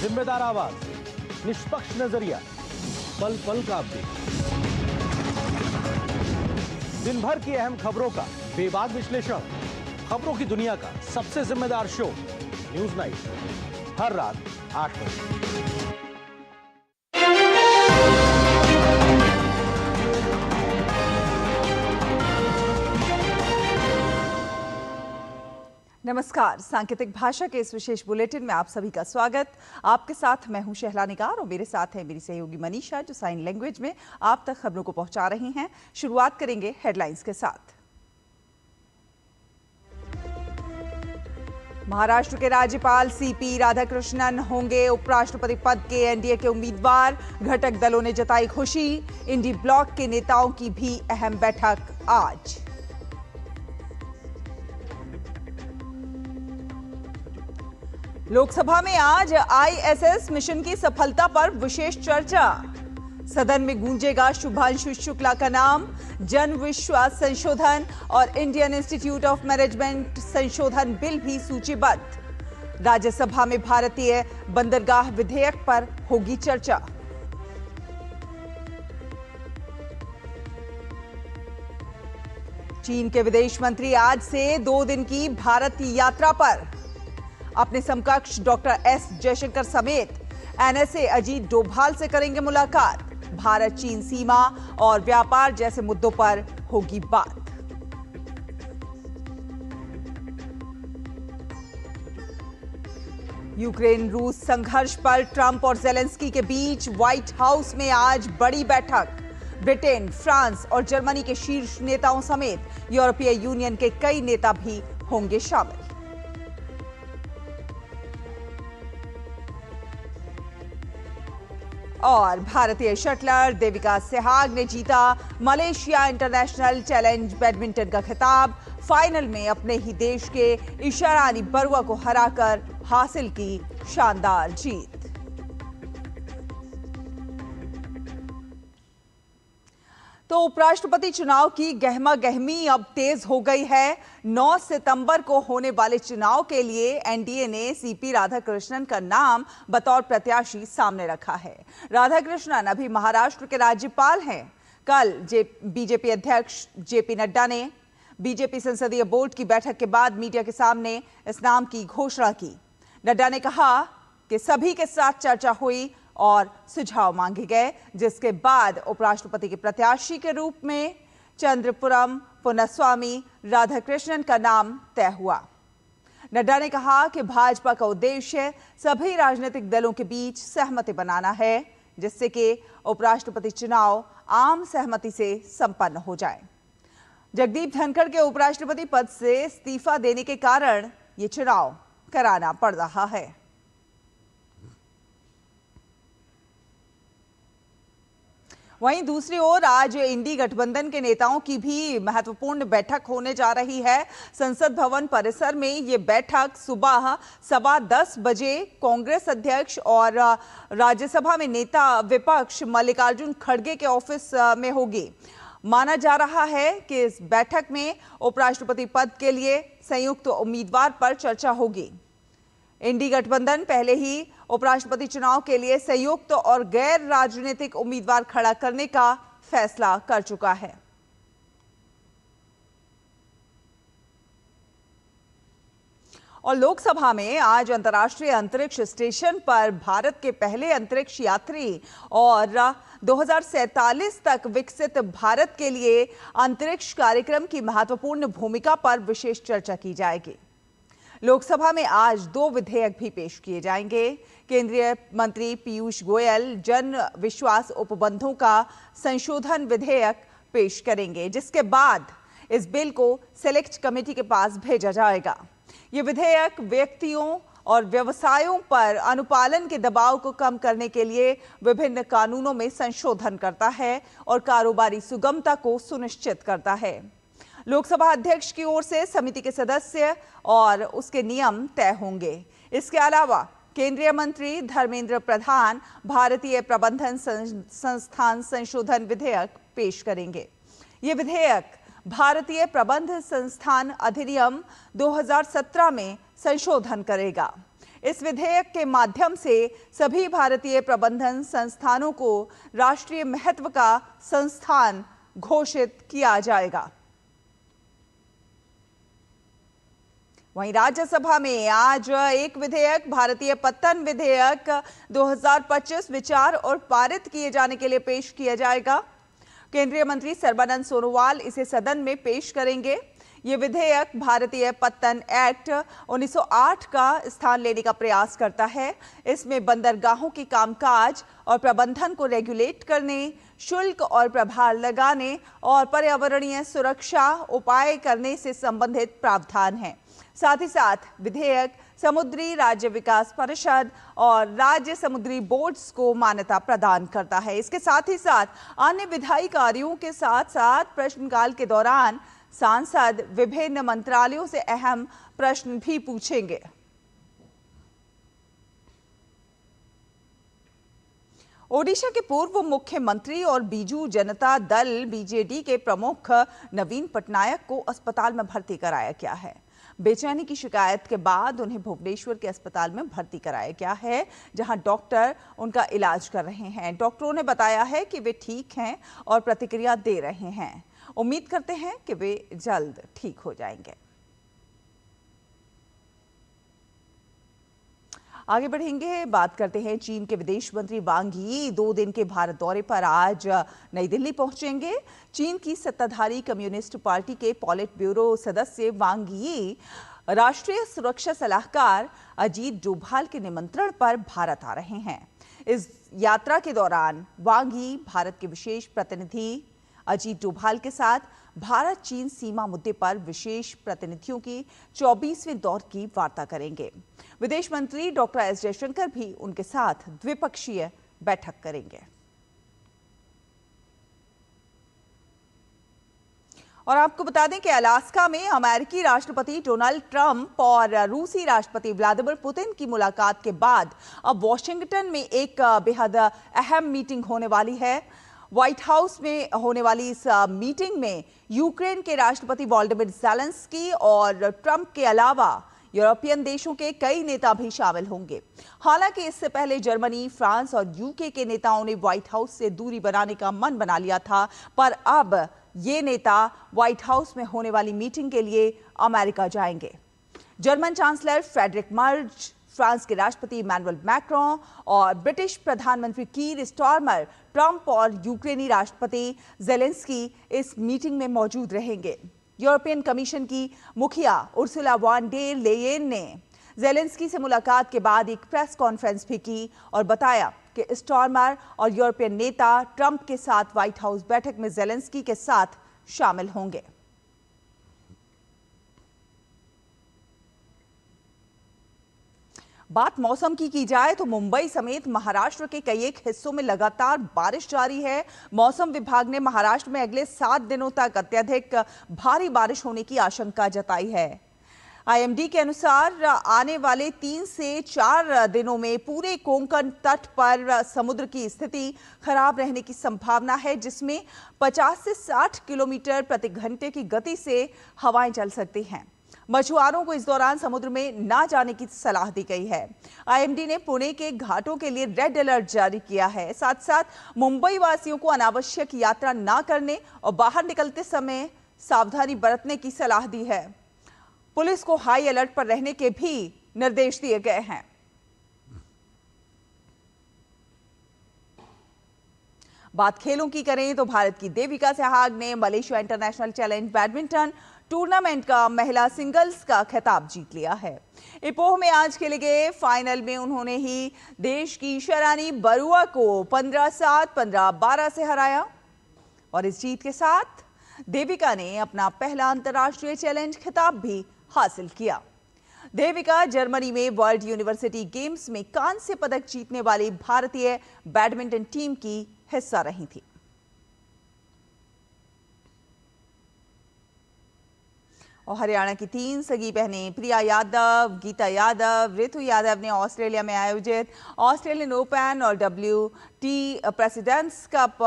जिम्मेदार आवाज, निष्पक्ष नजरिया, पल पल का अपडेट, दिन भर की अहम खबरों का बेबाक विश्लेषण, खबरों की दुनिया का सबसे जिम्मेदार शो न्यूज़ नाइट, हर रात 8 बजे। नमस्कार, सांकेतिक भाषा के इस विशेष बुलेटिन में आप सभी का स्वागत। आपके साथ मैं हूं शहला निगार और मेरे साथ है मेरी सहयोगी मनीषा, जो साइन लैंग्वेज में आप तक खबरों को पहुंचा रही हैं। शुरुआत करेंगे हेडलाइंस के साथ। महाराष्ट्र के राज्यपाल सीपी राधाकृष्णन होंगे उपराष्ट्रपति पद के एनडीए के उम्मीदवार। घटक दलों ने जताई खुशी। इंडी ब्लॉक के नेताओं की भी अहम बैठक आज। लोकसभा में आज आईएसएस मिशन की सफलता पर विशेष चर्चा। सदन में गूंजेगा शुभांशु शुक्ला का नाम। जन विश्वास संशोधन और इंडियन इंस्टीट्यूट ऑफ मैनेजमेंट संशोधन बिल भी सूचीबद्ध। राज्यसभा में भारतीय बंदरगाह विधेयक पर होगी चर्चा। चीन के विदेश मंत्री आज से 2 दिन की भारत की यात्रा पर। अपने समकक्ष डॉक्टर एस जयशंकर समेत एनएसए अजीत डोभाल से करेंगे मुलाकात। भारत चीन सीमा और व्यापार जैसे मुद्दों पर होगी बात। यूक्रेन रूस संघर्ष पर ट्रंप और जेलेंस्की के बीच व्हाइट हाउस में आज बड़ी बैठक। ब्रिटेन, फ्रांस और जर्मनी के शीर्ष नेताओं समेत यूरोपीय यूनियन के कई नेता भी होंगे शामिल। और भारतीय शटलर देविका सेहवाग ने जीता मलेशिया इंटरनेशनल चैलेंज बैडमिंटन का खिताब। फाइनल में अपने ही देश के इशारानी बरुआ को हराकर हासिल की शानदार जीत। तो उपराष्ट्रपति चुनाव की गहमा गहमी अब तेज हो गई है। 9 सितंबर को होने वाले चुनाव के लिए एनडीए ने सीपी राधाकृष्णन का नाम बतौर प्रत्याशी सामने रखा है। राधाकृष्णन अभी महाराष्ट्र के राज्यपाल हैं। कल बीजेपी अध्यक्ष जेपी नड्डा ने बीजेपी संसदीय बोर्ड की बैठक के बाद मीडिया के सामने इस नाम की घोषणा की। नड्डा ने कहा कि सभी के साथ चर्चा हुई और सुझाव मांगे गए, जिसके बाद उपराष्ट्रपति के प्रत्याशी के रूप में चंद्रपुरम पुन्नस्वामी राधाकृष्णन का नाम तय हुआ। नड्डा ने कहा कि भाजपा का उद्देश्य सभी राजनीतिक दलों के बीच सहमति बनाना है, जिससे कि उपराष्ट्रपति चुनाव आम सहमति से संपन्न हो जाए। जगदीप धनखड़ के उपराष्ट्रपति पद से इस्तीफा देने के कारण ये चुनाव कराना पड़ रहा है। वहीं दूसरी ओर आज इंडी गठबंधन के नेताओं की भी महत्वपूर्ण बैठक होने जा रही है। संसद भवन परिसर में ये बैठक सुबह 10:15 बजे कांग्रेस अध्यक्ष और राज्यसभा में नेता विपक्ष मल्लिकार्जुन खड़गे के ऑफिस में होगी। माना जा रहा है कि इस बैठक में उपराष्ट्रपति पद के लिए संयुक्त उम्मीदवार पर चर्चा होगी। इंडी गठबंधन पहले ही उपराष्ट्रपति चुनाव के लिए संयुक्त और गैर राजनीतिक उम्मीदवार खड़ा करने का फैसला कर चुका है। और लोकसभा में आज अंतर्राष्ट्रीय अंतरिक्ष स्टेशन पर भारत के पहले अंतरिक्ष यात्री और 2047 तक विकसित भारत के लिए अंतरिक्ष कार्यक्रम की महत्वपूर्ण भूमिका पर विशेष चर्चा की जाएगी। लोकसभा में आज 2 विधेयक भी पेश किए जाएंगे। केंद्रीय मंत्री पीयूष गोयल जन विश्वास उपबंधों का संशोधन विधेयक पेश करेंगे, जिसके बाद इस बिल को सेलेक्ट कमेटी के पास भेजा जाएगा। ये विधेयक व्यक्तियों और व्यवसायों पर अनुपालन के दबाव को कम करने के लिए विभिन्न कानूनों में संशोधन करता है और कारोबारी सुगमता को सुनिश्चित करता है। लोकसभा अध्यक्ष की ओर से समिति के सदस्य और उसके नियम तय होंगे। इसके अलावा केंद्रीय मंत्री धर्मेंद्र प्रधान भारतीय प्रबंधन संस्थान संशोधन विधेयक पेश करेंगे। ये विधेयक भारतीय प्रबंध संस्थान अधिनियम 2017 में संशोधन करेगा। इस विधेयक के माध्यम से सभी भारतीय प्रबंधन संस्थानों को राष्ट्रीय महत्व का संस्थान घोषित किया जाएगा। वहीं राज्यसभा में आज एक विधेयक, भारतीय पत्तन विधेयक 2025 विचार और पारित किए जाने के लिए पेश किया जाएगा। केंद्रीय मंत्री सर्बानंद सोनोवाल इसे सदन में पेश करेंगे। ये विधेयक भारतीय पत्तन एक्ट 1908 का स्थान लेने का प्रयास करता है। इसमें बंदरगाहों के कामकाज और प्रबंधन को रेगुलेट करने, शुल्क और प्रभार लगाने और पर्यावरणीय सुरक्षा उपाय करने से संबंधित प्रावधान है। साथ ही साथ विधेयक समुद्री राज्य विकास परिषद और राज्य समुद्री बोर्ड्स को मान्यता प्रदान करता है। इसके साथ ही साथ अन्य विधायी कार्यों के साथ साथ प्रश्नकाल के दौरान सांसद विभिन्न मंत्रालयों से अहम प्रश्न भी पूछेंगे। ओडिशा के पूर्व मुख्यमंत्री और बीजू जनता दल बीजेडी के प्रमुख नवीन पटनायक को अस्पताल में भर्ती कराया गया है। बेचैनी की शिकायत के बाद उन्हें भुवनेश्वर के अस्पताल में भर्ती कराया गया है, जहां डॉक्टर उनका इलाज कर रहे हैं। डॉक्टरों ने बताया है कि वे ठीक हैं और प्रतिक्रिया दे रहे हैं। उम्मीद करते हैं कि वे जल्द ठीक हो जाएंगे। आगे बढ़ेंगे, बात करते हैं चीन के विदेश मंत्री वांग यी 2 दिन के भारत दौरे पर आज नई दिल्ली पहुंचेंगे। चीन की सत्ताधारी कम्युनिस्ट पार्टी के पॉलिट ब्यूरो सदस्य वांग यी राष्ट्रीय सुरक्षा सलाहकार अजीत डोभाल के निमंत्रण पर भारत आ रहे हैं। इस यात्रा के दौरान वांग यी भारत के विशेष प्रतिनिधि अजीत डोभाल के साथ भारत चीन सीमा मुद्दे पर विशेष प्रतिनिधियों की 24वें दौर की वार्ता करेंगे। विदेश मंत्री डॉक्टर एस जयशंकर भी उनके साथ द्विपक्षीय बैठक करेंगे। और आपको बता दें कि अलास्का में अमेरिकी राष्ट्रपति डोनाल्ड ट्रंप और रूसी राष्ट्रपति व्लादिमीर पुतिन की मुलाकात के बाद अब वॉशिंगटन में एक बेहद अहम मीटिंग होने वाली है। व्हाइट हाउस में होने वाली इस मीटिंग में यूक्रेन के राष्ट्रपति वोलोदिमीर ज़ेलेंस्की और ट्रंप के अलावा यूरोपियन देशों के कई नेता भी शामिल होंगे। हालांकि इससे पहले जर्मनी, फ्रांस और यूके के नेताओं ने व्हाइट हाउस से दूरी बनाने का मन बना लिया था, पर अब ये नेता व्हाइट हाउस में होने वाली मीटिंग के लिए अमेरिका जाएंगे। German chancellor Friedrich Merz, France के राष्ट्रपति इमैनुअल मैक्रों और ब्रिटिश प्रधानमंत्री कीर स्टारमर, ट्रंप और यूक्रेनी राष्ट्रपति ज़ेलेंस्की इस मीटिंग में मौजूद रहेंगे। यूरोपियन कमीशन की मुखिया उर्सुला वॉन डेर लेयेन ने ज़ेलेंस्की से मुलाकात के बाद एक प्रेस कॉन्फ्रेंस भी की और बताया कि स्टारमर और यूरोपियन नेता ट्रंप के साथ व्हाइट हाउस बैठक में ज़ेलेंस्की के साथ शामिल होंगे। बात मौसम की जाए तो मुंबई समेत महाराष्ट्र के कई एक हिस्सों में लगातार बारिश जारी है। मौसम विभाग ने महाराष्ट्र में अगले 7 दिनों तक अत्यधिक भारी बारिश होने की आशंका जताई है। आईएमडी के अनुसार आने वाले 3 से 4 दिनों में पूरे कोंकण तट पर समुद्र की स्थिति खराब रहने की संभावना है, जिसमें 50 से 60 किलोमीटर प्रति घंटे की गति से हवाएं चल सकती हैं। मछुआरों को इस दौरान समुद्र में ना जाने की सलाह दी गई है। आईएमडी ने पुणे के घाटों के लिए रेड अलर्ट जारी किया है। साथ साथ मुंबई वासियों को अनावश्यक यात्रा ना करने और बाहर निकलते समय सावधानी बरतने की सलाह दी है। पुलिस को हाई अलर्ट पर रहने के भी निर्देश दिए गए हैं। बात खेलों की करें तो भारत की देविका सहवाग ने Malaysia international challenge badminton tournament का महिला सिंगल्स का खिताब जीत लिया है। इपोह में आज खेले गए फाइनल में उन्होंने ही देश की शरानी बरुआ को 15-7, 15-12 से हराया और इस जीत के साथ देविका ने अपना पहला अंतर्राष्ट्रीय चैलेंज खिताब भी हासिल किया। देविका जर्मनी में वर्ल्ड यूनिवर्सिटी गेम्स में कांस्य पदक जीतने वाली भारतीय बैडमिंटन टीम की हिस्सा रही थी। और हरियाणा की 3 सगी बहनें प्रिया यादव, गीता यादव, रितु यादव ने ऑस्ट्रेलिया में आयोजित ऑस्ट्रेलियन ओपन और WT Presidents Cup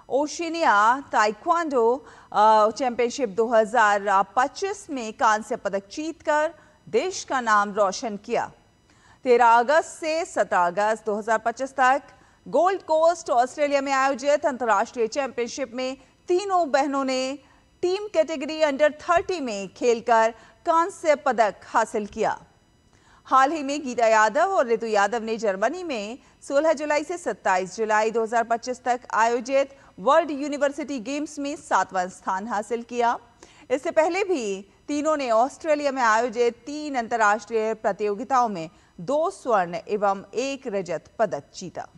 Oceania taekwondo championship 2025 में कांस्य पदक जीतकर देश का नाम रोशन किया। 13 अगस्त से 17 अगस्त 2025 तक गोल्ड कोस्ट ऑस्ट्रेलिया में आयोजित अंतर्राष्ट्रीय चैंपियनशिप में तीनों बहनों ने टीम कैटेगरी अंडर 30 में खेलकर कांस्य पदक हासिल किया। हाल ही में गीता यादव और ऋतु यादव ने जर्मनी में 16 जुलाई से 27 जुलाई 2025 तक आयोजित वर्ल्ड यूनिवर्सिटी गेम्स में 7वां स्थान हासिल किया। इससे पहले भी तीनों ने ऑस्ट्रेलिया में आयोजित 3 अंतर्राष्ट्रीय प्रतियोगिताओं में 2 स्वर्ण एवं 1 रजत पदक जीता।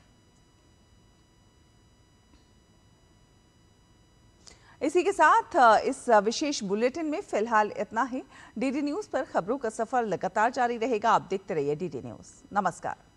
इसी के साथ इस विशेष बुलेटिन में फिलहाल इतना ही। डीडी न्यूज पर खबरों का सफर लगातार जारी रहेगा। आप देखते रहिए डीडी न्यूज। नमस्कार।